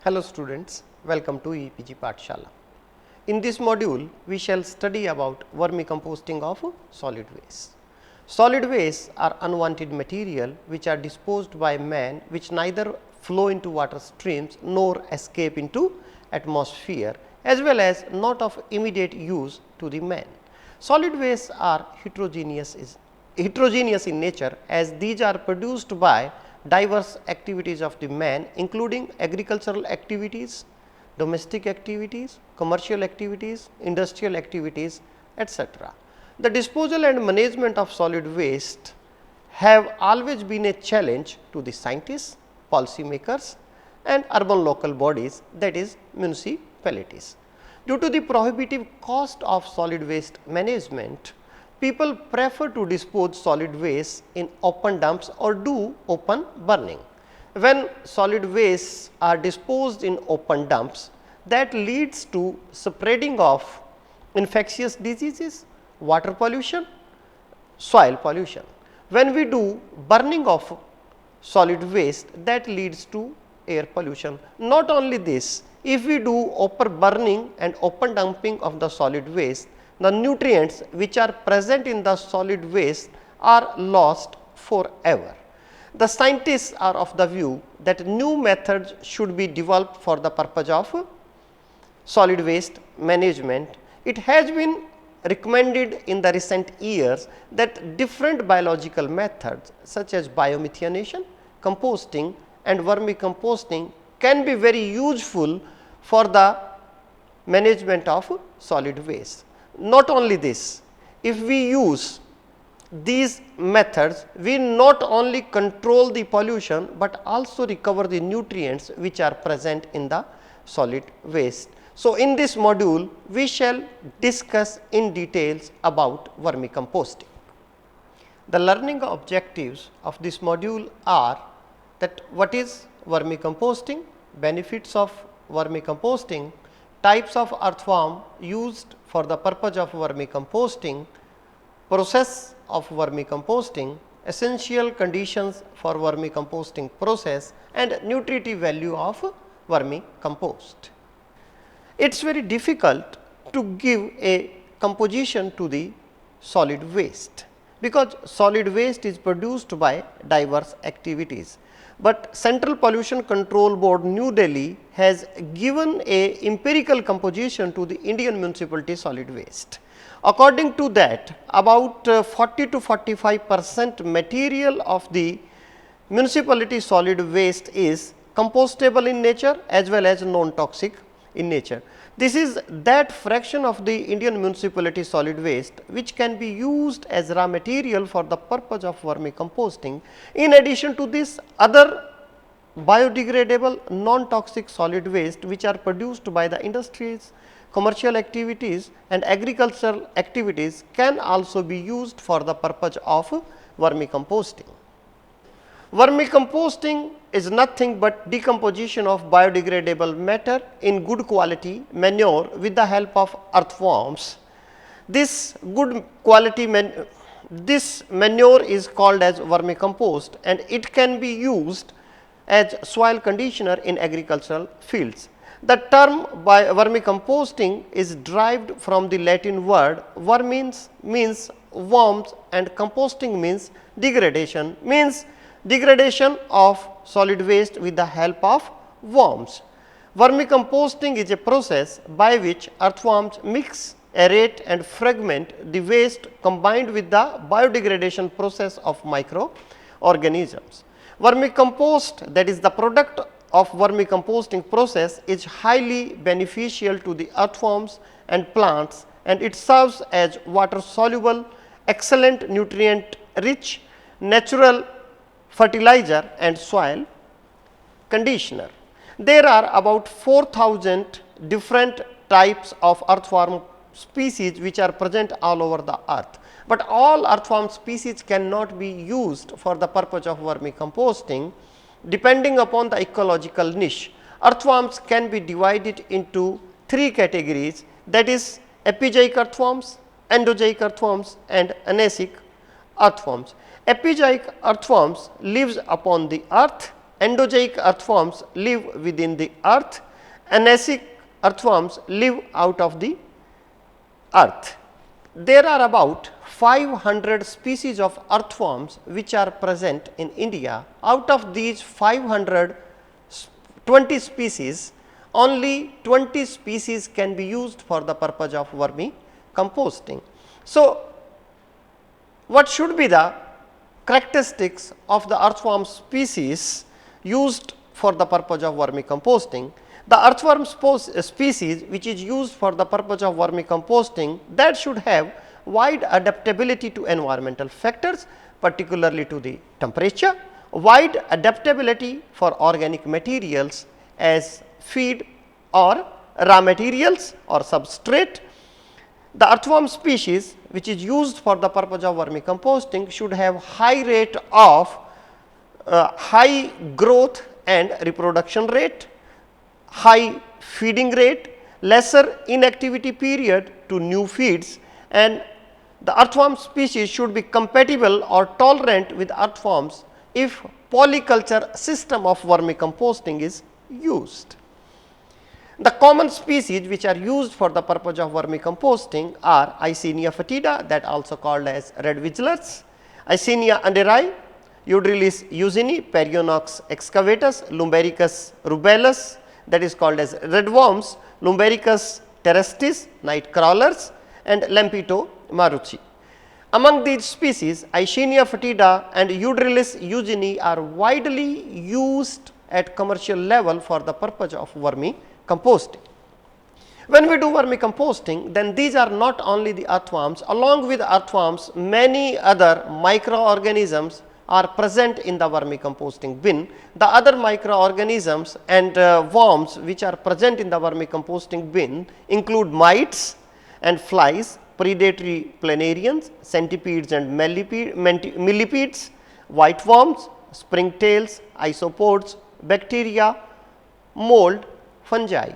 Hello students, welcome to EPG Pathshala. In this module, we shall study about vermicomposting of solid waste. Solid wastes are unwanted material which are disposed by man, which neither flow into water streams nor escape into atmosphere, as well as not of immediate use to the man. Solid wastes are heterogeneous in nature, as these are produced by diverse activities of the man, including agricultural activities, domestic activities, commercial activities, industrial activities, etc. The disposal and management of solid waste have always been a challenge to the scientists, policy makers and urban local bodies, that is municipalities. Due to the prohibitive cost of solid waste management, people prefer to dispose solid waste in open dumps or do open burning. When solid wastes are disposed in open dumps, that leads to spreading of infectious diseases, water pollution, soil pollution. When we do burning of solid waste, that leads to air pollution. Not only this, if we do open burning and open dumping of the solid waste, the nutrients which are present in the solid waste are lost forever. The scientists are of the view that new methods should be developed for the purpose of solid waste management. It has been recommended in the recent years that different biological methods such as biomethanation, composting and vermicomposting can be very useful for the management of solid waste. Not only this, if we use these methods, we not only control the pollution, but also recover the nutrients which are present in the solid waste. So, in this module, we shall discuss in details about vermicomposting. The learning objectives of this module are that what is vermicomposting, benefits of vermicomposting, types of earthworm used for the purpose of vermicomposting, process of vermicomposting, essential conditions for vermicomposting process and nutritive value of vermicompost. It is very difficult to give a composition to the solid waste, because solid waste is produced by diverse activities. But Central Pollution Control Board New Delhi has given a empirical composition to the Indian municipality solid waste. According to that, about 40 to 45% material of the municipality solid waste is compostable in nature as well as non-toxic in nature. This is that fraction of the Indian municipality solid waste which can be used as raw material for the purpose of vermicomposting. In addition to this, other biodegradable non-toxic solid waste which are produced by the industries, commercial activities and agricultural activities can also be used for the purpose of vermicomposting. Vermicomposting is nothing but decomposition of biodegradable matter in good quality manure with the help of earthworms. This good quality manure is called as vermicompost, and it can be used as soil conditioner in agricultural fields. The term vermicomposting is derived from the Latin word verm means worms and composting means degradation, means degradation of solid waste with the help of worms. Vermicomposting is a process by which earthworms mix, aerate and fragment the waste combined with the biodegradation process of microorganisms. Vermicompost, that is the product of vermicomposting process, is highly beneficial to the earthworms and plants, and it serves as water soluble, excellent nutrient rich, natural fertilizer and soil conditioner. There are about 4,000 different types of earthworm species which are present all over the earth, but all earthworm species cannot be used for the purpose of vermicomposting. Depending upon the ecological niche, earthworms can be divided into three categories, that is epizootic earthworms, endozoic earthworms and anasic earthworms. Epizootic earthworms lives upon the earth endozoic earthworms live within the earth, anasic earthworms live out of the earth. There are about 500 species of earthworms which are present in India. Out of these 520 species, only 20 species can be used for the purpose of vermi composting. So, what should be the characteristics of the earthworm species used for the purpose of vermi composting? The earthworm species which is used for the purpose of vermi composting, that should have wide adaptability to environmental factors, particularly to the temperature, wide adaptability for organic materials as feed or raw materials or substrate. The earthworm species which is used for the purpose of vermi composting should have high rate of high growth and reproduction rate, high feeding rate, lesser inactivity period to new feeds, and the earthworm species should be compatible or tolerant with earthworms if polyculture system of vermicomposting is used. The common species which are used for the purpose of vermicomposting are Eisenia foetida, that also called as red vigilers, Eisenia anderii, Eudrillis eugeni, Perionox excavatus, Lumbericus rubellus, that is called as red worms, Lumbericus terrestris, night crawlers, and Lampito marucci. Among these species, Eisenia foetida and Eudrillis eugeni are widely used at commercial level for the purpose of vermicomposting. When we do vermicomposting, then these are not only the earthworms, along with earthworms, many other microorganisms are present in the vermicomposting bin. The other microorganisms and worms which are present in the vermicomposting bin include mites and flies, predatory planarians, centipedes and millipedes, white worms, springtails, isopods, bacteria, mold, fungi.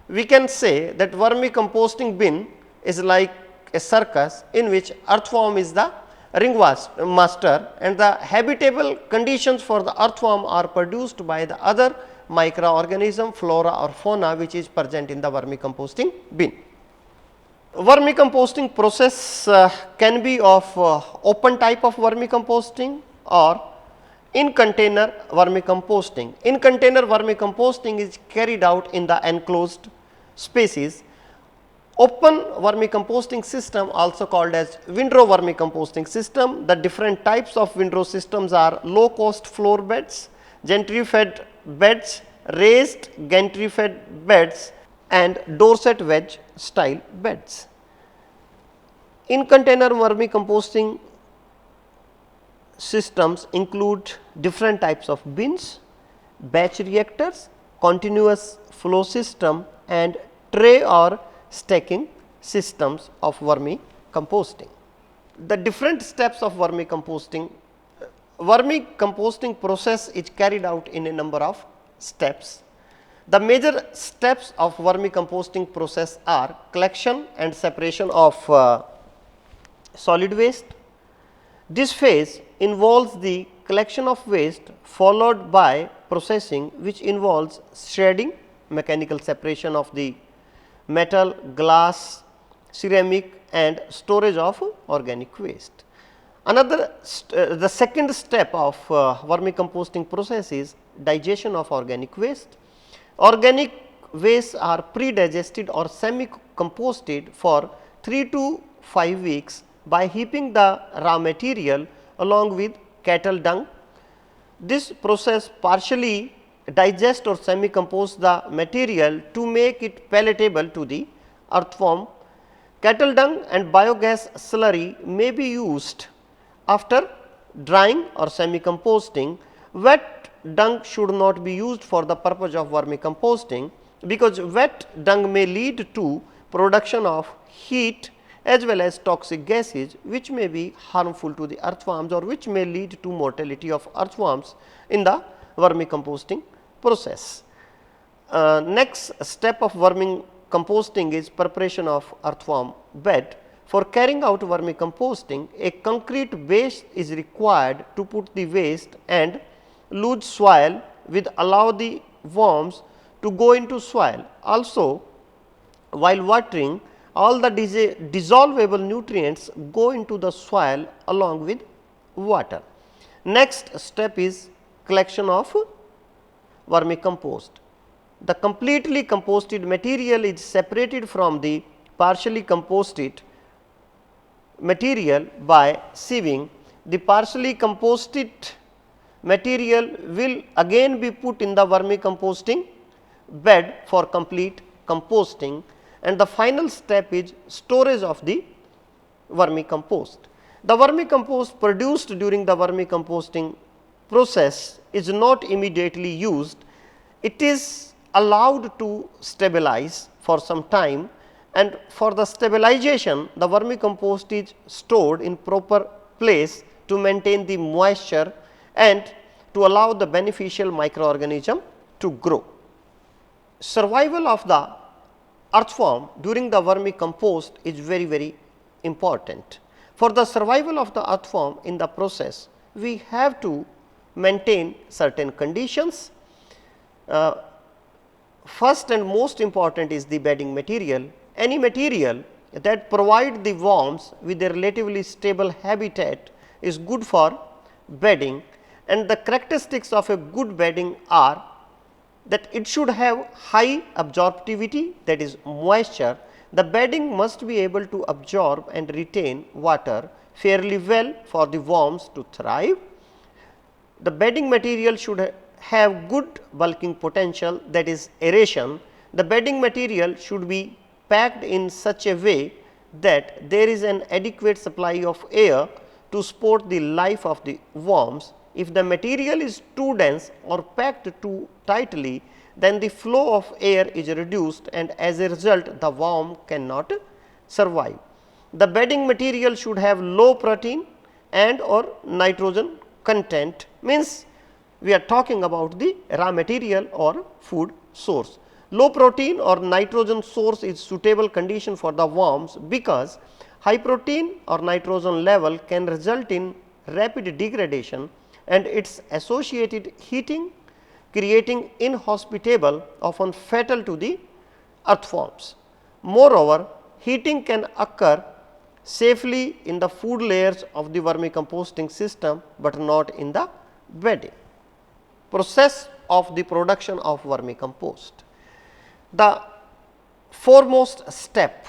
We can say that vermicomposting bin is like a circus in which earthworm is the ringmaster, and the habitable conditions for the earthworm are produced by the other microorganism, flora or fauna which is present in the vermicomposting bin. Vermicomposting process can be of open type of vermicomposting or in container vermicomposting. In container vermicomposting is carried out in the enclosed spaces. Open vermicomposting system, also called as windrow vermicomposting system. The different types of windrow systems are low cost floor beds, gentry fed beds, raised gantry fed beds, and Dorset wedge style beds. In container vermicomposting systems include different types of bins, batch reactors, continuous flow system, and tray or stacking systems of vermicomposting. The different steps of vermicomposting. Vermicomposting process is carried out in a number of steps. The major steps of vermicomposting process are collection and separation of solid waste. This phase involves the collection of waste followed by processing, which involves shredding, mechanical separation of the metal, glass, ceramic, and storage of organic waste. The second step of vermicomposting process is digestion of organic waste. Organic wastes are pre-digested or semi-composted for 3 to 5 weeks by heaping the raw material along with cattle dung. This process partially digest or semi-compose the material to make it palatable to the earthworm. Cattle dung and biogas slurry may be used after drying or semi-composting. Wet dung should not be used for the purpose of vermicomposting, because wet dung may lead to production of heat as well as toxic gases, which may be harmful to the earthworms or which may lead to mortality of earthworms in the vermicomposting process. Next step of vermicomposting is preparation of earthworm bed. For carrying out vermicomposting, a concrete base is required to put the waste and loose soil with allow the worms to go into soil. Also, while watering, all the dissolvable nutrients go into the soil along with water. Next step is collection of vermicompost. The completely composted material is separated from the partially composted material by sieving. The partially composted material will again be put in the vermicomposting bed for complete composting, and the final step is storage of the vermicompost. The vermicompost produced during the vermicomposting process is not immediately used. It is allowed to stabilize for some time, and for the stabilization the vermicompost is stored in proper place to maintain the moisture and to allow the beneficial microorganism to grow. Survival of the earthworm during the vermicompost is very important. For the survival of the earthworm in the process, we have to maintain certain conditions. First and most important is the bedding material. Any material that provide the worms with a relatively stable habitat is good for bedding, and the characteristics of a good bedding are that it should have high absorptivity, that is moisture. The bedding must be able to absorb and retain water fairly well for the worms to thrive. The bedding material should have good bulking potential, that is aeration. The bedding material should be packed in such a way that there is an adequate supply of air to support the life of the worms. If the material is too dense or packed too tightly, then the flow of air is reduced, and as a result the worm cannot survive. The bedding material should have low protein and or nitrogen content, means we are talking about the raw material or food source. Low protein or nitrogen source is suitable condition for the worms, because high protein or nitrogen level can result in rapid degradation and its associated heating, creating inhospitable, often fatal to the earthworms. Moreover, heating can occur safely in the food layers of the vermicomposting system, but not in the bedding. Process of the production of vermicompost. The foremost step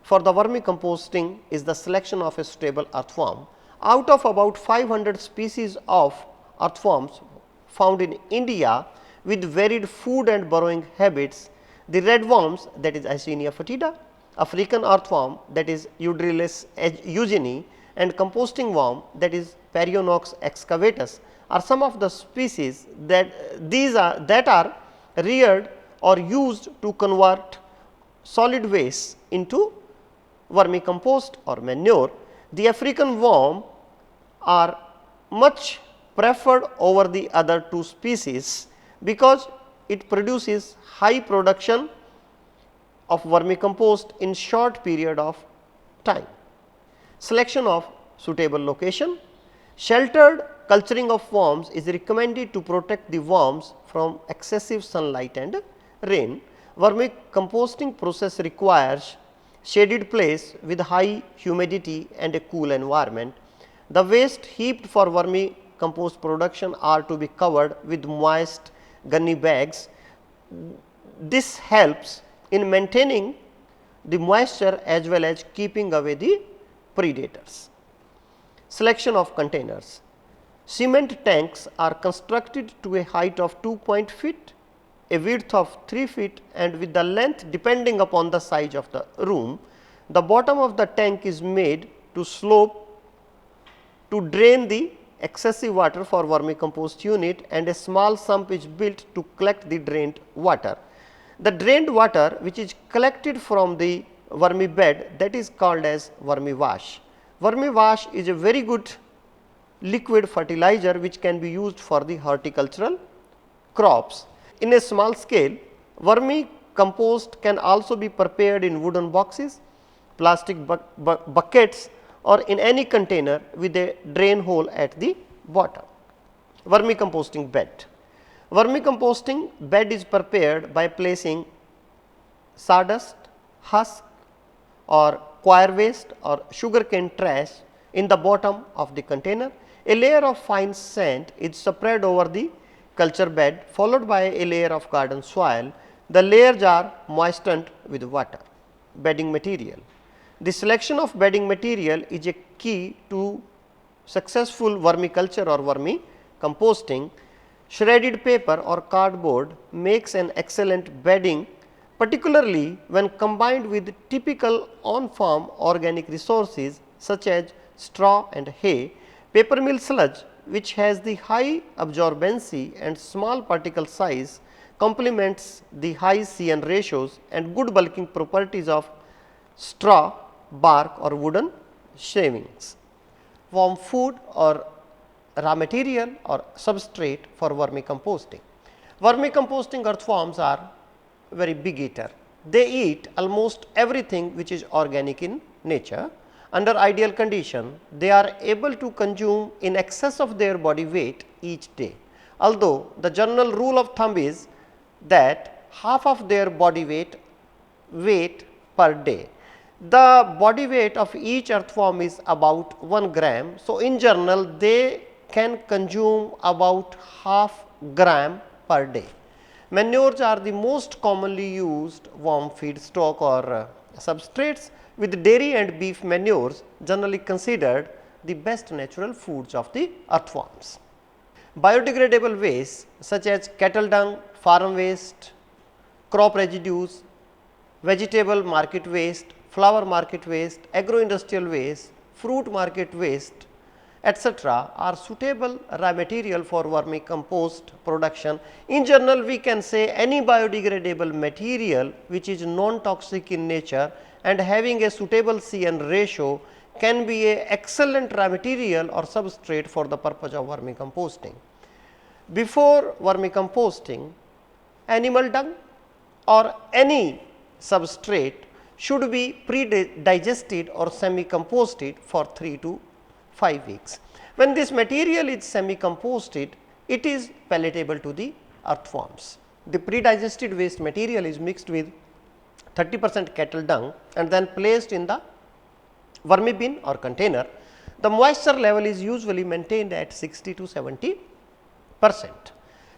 for the vermicomposting is the selection of a suitable earthworm. Out of about 500 species of earthworms found in India with varied food and burrowing habits, the red worms, that is Eisenia foetida, African earthworm, that is Eudrilus eugeni, and composting worm, that is Perionox excavatus, are some of the species that are reared or used to convert solid waste into vermicompost or manure. The African worm are much preferred over the other two species, because it produces high production of vermicompost in short period of time. Selection of suitable location. Sheltered culturing of worms is recommended to protect the worms from excessive sunlight and rain. Vermicomposting process requires shaded place with high humidity and a cool environment. The waste heaped for vermicompost production are to be covered with moist gunny bags. This helps in maintaining the moisture as well as keeping away the predators. Selection of containers. Cement tanks are constructed to a height of 2 feet, a width of 3 feet, and with the length depending upon the size of the room. The bottom of the tank is made to slope to drain the excessive water for vermicompost unit, and a small sump is built to collect the drained water. The drained water which is collected from the vermi bed, that is called as vermi wash. Vermi wash is a very good liquid fertilizer which can be used for the horticultural crops. In a small scale, vermicompost can also be prepared in wooden boxes, plastic buckets, or in any container with a drain hole at the bottom. Vermicomposting bed. Vermicomposting bed is prepared by placing sawdust, husk or coir waste or sugarcane trash in the bottom of the container. A layer of fine sand is spread over the culture bed, followed by a layer of garden soil. The layers are moistened with water. Bedding material. The selection of bedding material is a key to successful vermiculture or vermicomposting. Shredded paper or cardboard makes an excellent bedding, particularly when combined with typical on-farm organic resources such as straw and hay. Paper mill sludge, which has the high absorbency and small particle size, complements the high CN ratios and good bulking properties of straw, bark or wooden shavings. Worm food or raw material or substrate for vermicomposting. Vermicomposting earthworms are very big eater. They eat almost everything which is organic in nature. Under ideal condition, they are able to consume in excess of their body weight each day. Although the general rule of thumb is that half of their body weight per day. The body weight of each earthworm is about 1 gram. So, in general they can consume about half gram per day. Manures are the most commonly used worm feed stock or substrates, with dairy and beef manures generally considered the best natural foods of the earthworms. Biodegradable waste such as cattle dung, farm waste, crop residues, vegetable market waste, flower market waste, agro-industrial waste, fruit market waste, etc. are suitable raw material for vermicompost production. In general, we can say any biodegradable material which is non-toxic in nature and having a suitable CN ratio can be a excellent raw material or substrate for the purpose of vermicomposting. Before vermicomposting, animal dung or any substrate should be pre-digested or semi-composted for 3 to 5 weeks. When this material is semi-composted, it is palatable to the earthworms. The pre-digested waste material is mixed with 30% cattle dung and then placed in the vermi bin or container. The moisture level is usually maintained at 60 to 70%.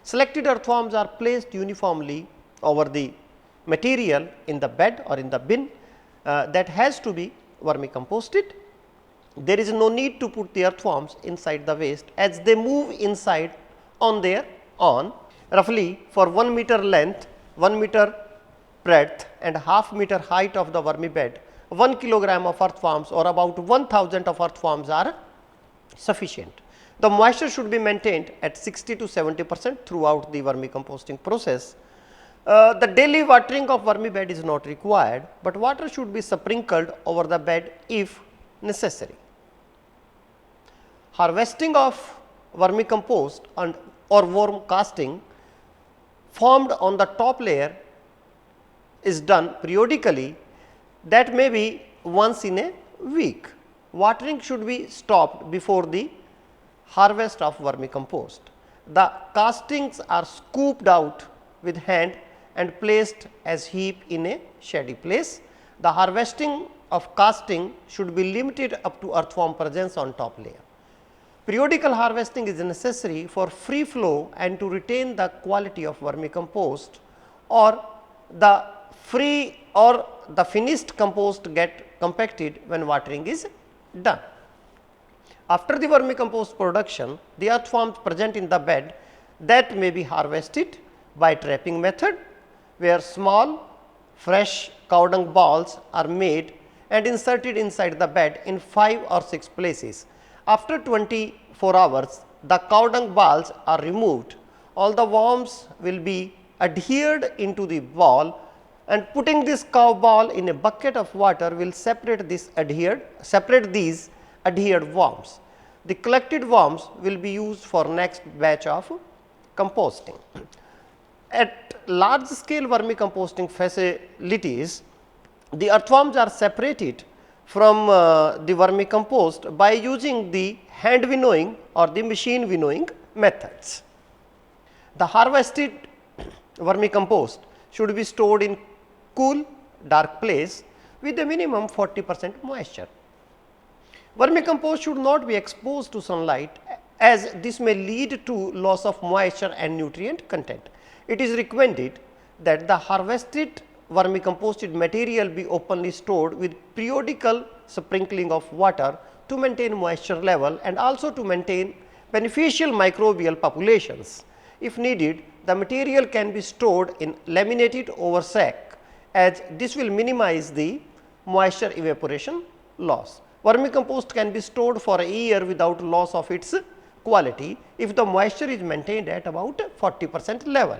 Selected earthworms are placed uniformly over the material in the bed or in the bin that has to be vermicomposted. There is no need to put the earthworms inside the waste, as they move inside on their own. Roughly for 1 meter length, 1 meter breadth and half meter height of the vermi bed, 1 kilogram of earthworms or about 1000 of earthworms are sufficient. The moisture should be maintained at 60 to 70% throughout the vermicomposting process. The daily watering of vermi bed is not required, but water should be sprinkled over the bed if necessary. Harvesting of vermicompost and or worm casting formed on the top layer is done periodically, that may be once in a week. Watering should be stopped before the harvest of vermicompost. The castings are scooped out with hand and placed as heap in a shady place. The harvesting of casting should be limited up to earthworm presence on top layer. Periodical harvesting is necessary for free flow and to retain the quality of vermicompost, or the free or the finished compost get compacted when watering is done. After the vermicompost production, the earthworms present in the bed that may be harvested by trapping method, where small fresh cow dung balls are made and inserted inside the bed in 5 or 6 places. After 24 hours, the cow dung balls are removed. All the worms will be adhered into the ball, and putting this cow ball in a bucket of water will separate these adhered worms. The collected worms will be used for next batch of composting. At large scale vermicomposting facilities, the earthworms are separated from the vermicompost by using the hand winnowing or the machine winnowing methods. The harvested vermicompost should be stored in cool, dark place with a minimum 40% moisture. Vermicompost should not be exposed to sunlight, as this may lead to loss of moisture and nutrient content. It is recommended that the harvested vermicomposted material be openly stored with periodical sprinkling of water to maintain moisture level and also to maintain beneficial microbial populations. If needed, the material can be stored in laminated over sack, as this will minimize the moisture evaporation loss. Vermicompost can be stored for a year without loss of its quality if the moisture is maintained at about 40% level.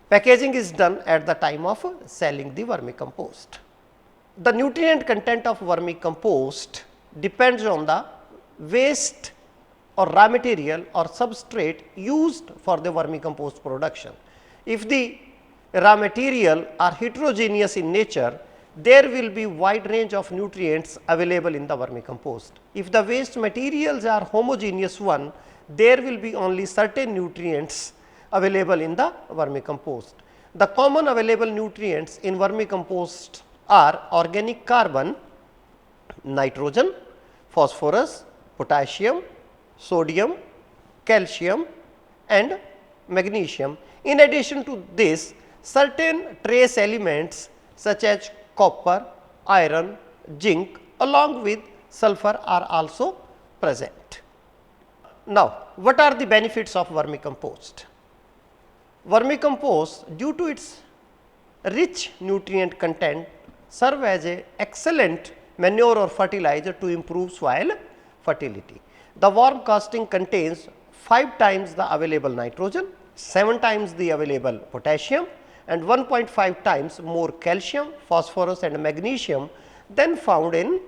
Packaging is done at the time of selling the vermicompost. The nutrient content of vermicompost depends on the waste or raw material or substrate used for the vermicompost production. If the raw material are heterogeneous in nature, there will be wide range of nutrients available in the vermicompost. If the waste materials are homogeneous one, there will be only certain nutrients available in the vermicompost. The common available nutrients in vermicompost are organic carbon, nitrogen, phosphorus, potassium, sodium, calcium and magnesium. In addition to this, certain trace elements such as copper, iron, zinc along with sulfur are also present. Now, what are the benefits of vermicompost? Vermicompost, due to its rich nutrient content, serve as an excellent manure or fertilizer to improve soil fertility. The worm casting contains 5 times the available nitrogen, 7 times the available potassium and 1.5 times more calcium, phosphorus and magnesium than found in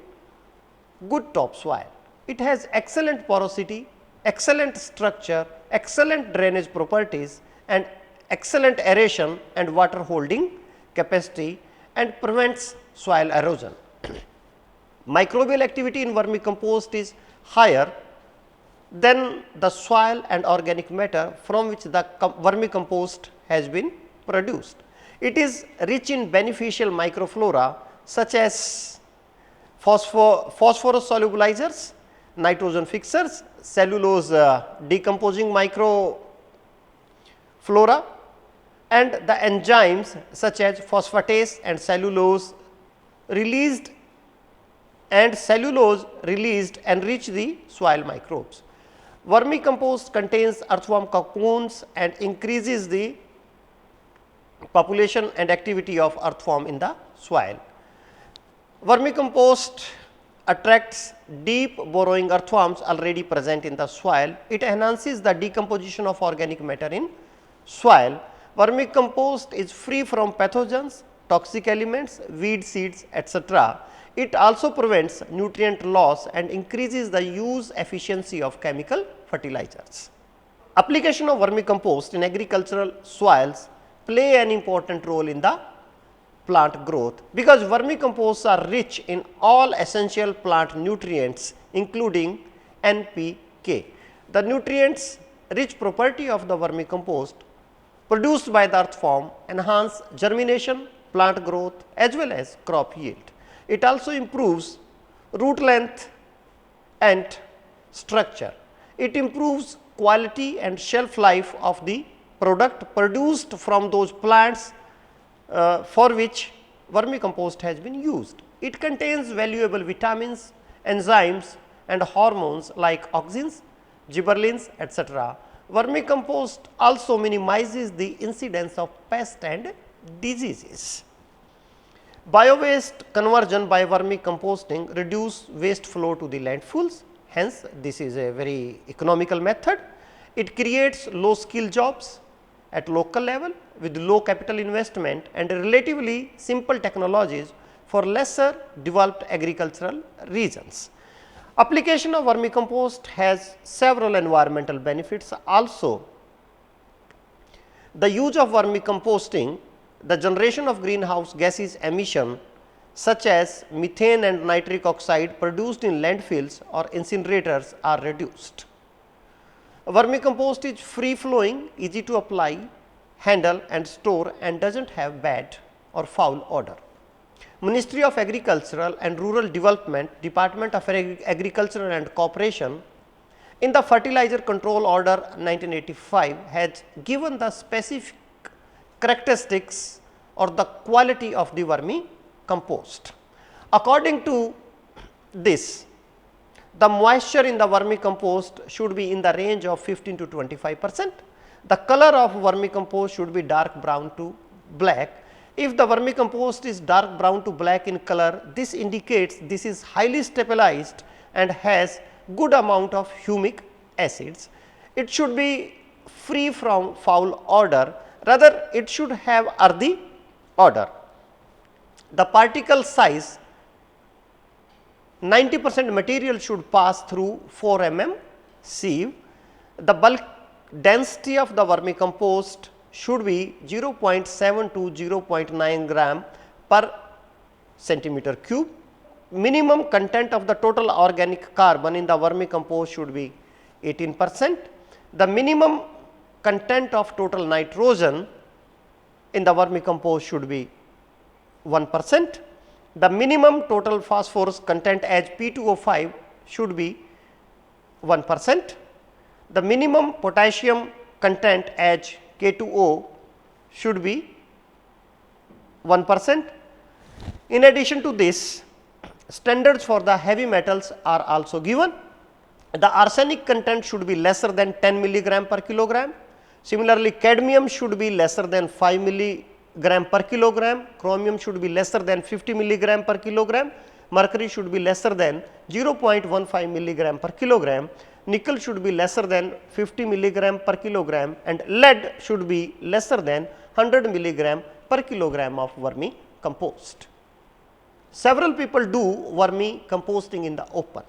good topsoil. It has excellent porosity, excellent structure, excellent drainage properties and excellent aeration and water holding capacity and prevents soil erosion. Microbial activity in vermicompost is higher than the soil and organic matter from which the vermicompost has been produced. It is rich in beneficial microflora such as phosphorus solubilizers, nitrogen fixers, cellulose decomposing microflora and the enzymes such as phosphatase and cellulose released enrich the soil microbes. Vermicompost contains earthworm cocoons and increases the population and activity of earthworm in the soil. Vermicompost attracts deep burrowing earthworms already present in the soil. It enhances the decomposition of organic matter in soil. Vermicompost is free from pathogens, toxic elements, weed seeds, etc. It also prevents nutrient loss and increases the use efficiency of chemical fertilizers. Application of vermicompost in agricultural soils play an important role in the plant growth, because vermicomposts are rich in all essential plant nutrients including NPK. The nutrients rich property of the vermicompost produced by the earthworm enhance germination, plant growth as well as crop yield. It also improves root length and structure. It improves quality and shelf life of the product produced from those plants for which vermicompost has been used. It contains valuable vitamins, enzymes and hormones like auxins, gibberellins, etc. Vermicompost also minimizes the incidence of pests and diseases. Bio-waste conversion by vermicomposting reduce waste flow to the landfills. Hence, this is a very economical method. It creates low skill jobs at local level with low capital investment and relatively simple technologies for lesser developed agricultural regions. Application of vermicompost has several environmental benefits also. The use of vermicomposting, the generation of greenhouse gases emission such as methane and nitric oxide produced in landfills or incinerators are reduced. Vermicompost is free flowing, easy to apply, handle and store, and does not have bad or foul odor. Ministry of Agricultural and Rural Development, Department of Agriculture and Cooperation, in the Fertilizer Control Order 1985 has given the specific characteristics or the quality of the vermicompost. According to this, the moisture in the vermicompost should be in the range of 15 to 25%. The color of vermicompost should be dark brown to black. If the vermicompost is dark brown to black in color, this indicates this is highly stabilized and has good amount of humic acids. It should be free from foul odor, rather it should have earthy odor. The particle size, 90% material should pass through 4 mm sieve. The bulk density of the vermicompost should be 0.7 to 0.9 gram per centimeter cube. Minimum content of the total organic carbon in the vermicompost should be 18%. The minimum content of total nitrogen in the vermicompost should be 1%. The minimum total phosphorus content as P2O5 should be 1%. The minimum potassium content as K2O should be 1%. In addition to this, standards for the heavy metals are also given. The arsenic content should be lesser than 10 milligram per kilogram. Similarly, cadmium should be lesser than 5 milligram per kilogram. Chromium should be lesser than 50 milligram per kilogram. Mercury should be lesser than 0.15 milligram per kilogram. Nickel should be lesser than 50 milligram per kilogram, and lead should be lesser than 100 milligram per kilogram of vermicompost. Several people do vermicomposting in the open.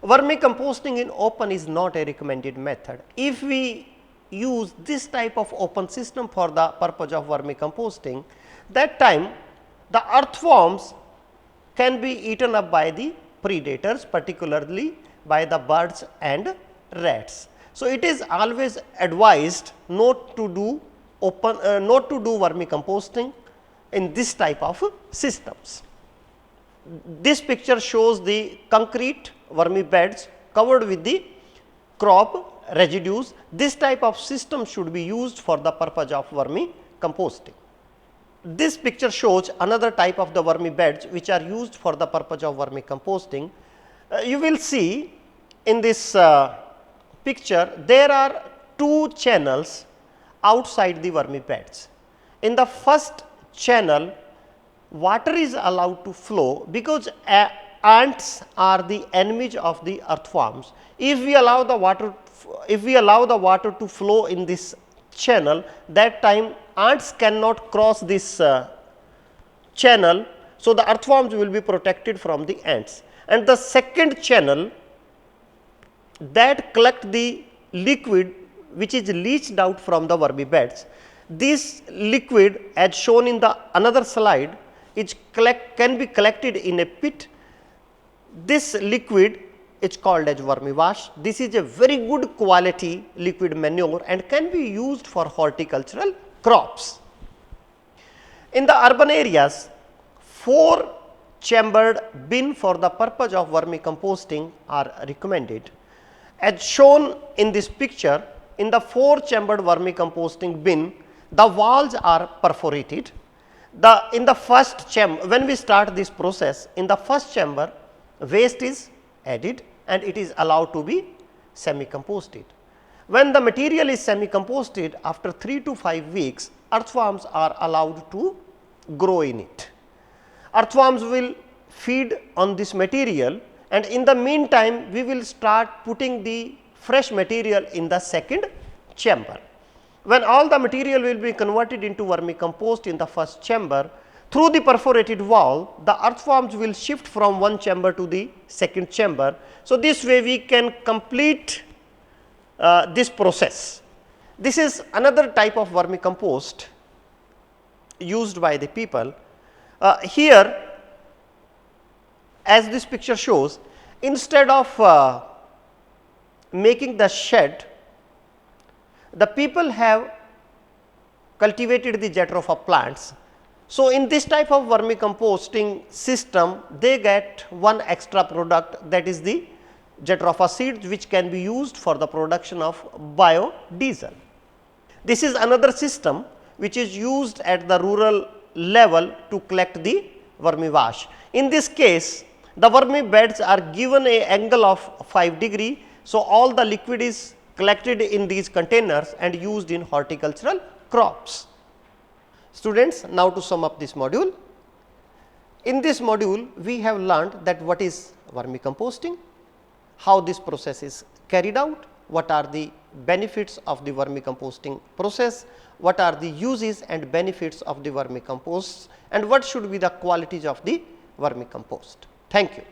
Vermicomposting in open is not a recommended method. If we use this type of open system for the purpose of vermicomposting, that time the earthworms can be eaten up by the predators, particularly by the birds and rats. So, it is always advised not to do vermicomposting in this type of systems. This picture shows the concrete vermi beds covered with the crop residues. This type of system should be used for the purpose of vermicomposting. This picture shows another type of the vermi beds which are used for the purpose of vermicomposting. You will see in this picture there are two channels outside the vermi beds. In the first channel, water is allowed to flow because ants are the enemies of the earthworms. If we allow the water to flow in this channel, that time ants cannot cross this channel. So, the earthworms will be protected from the ants. And the second channel that collect the liquid which is leached out from the vermi beds. This liquid, as shown in the another slide, can be collected in a pit. This liquid is called as vermiwash. This is a very good quality liquid manure and can be used for horticultural crops. In the urban areas, 4 chambered bin for the purpose of vermicomposting are recommended. As shown in this picture, in the 4 chambered vermicomposting bin, the walls are perforated. In the first chamber, when we start this process, in the first chamber, waste is added and it is allowed to be semi-composted. When the material is semi-composted, after 3 to 5 weeks, earthworms are allowed to grow in it. Earthworms will feed on this material, and in the meantime, we will start putting the fresh material in the second chamber. When all the material will be converted into vermicompost in the first chamber, through the perforated wall, the earthworms will shift from one chamber to the second chamber. So, this way we can complete this process. This is another type of vermicompost used by the people. Here, as this picture shows, instead of making the shed the people have cultivated the Jatropha plants. So, in this type of vermicomposting system, they get one extra product, that is the Jatropha seeds, which can be used for the production of biodiesel. This is another system which is used at the rural level to collect the vermiwash. In this case, the vermi beds are given a angle of 5 degree. So, all the liquid is collected in these containers and used in horticultural crops. Students, now to sum up this module. In this module, we have learned that what is vermicomposting, how this process is carried out, what are the benefits of the vermicomposting process, what are the uses and benefits of the vermicompost, and what should be the qualities of the vermicompost. Thank you.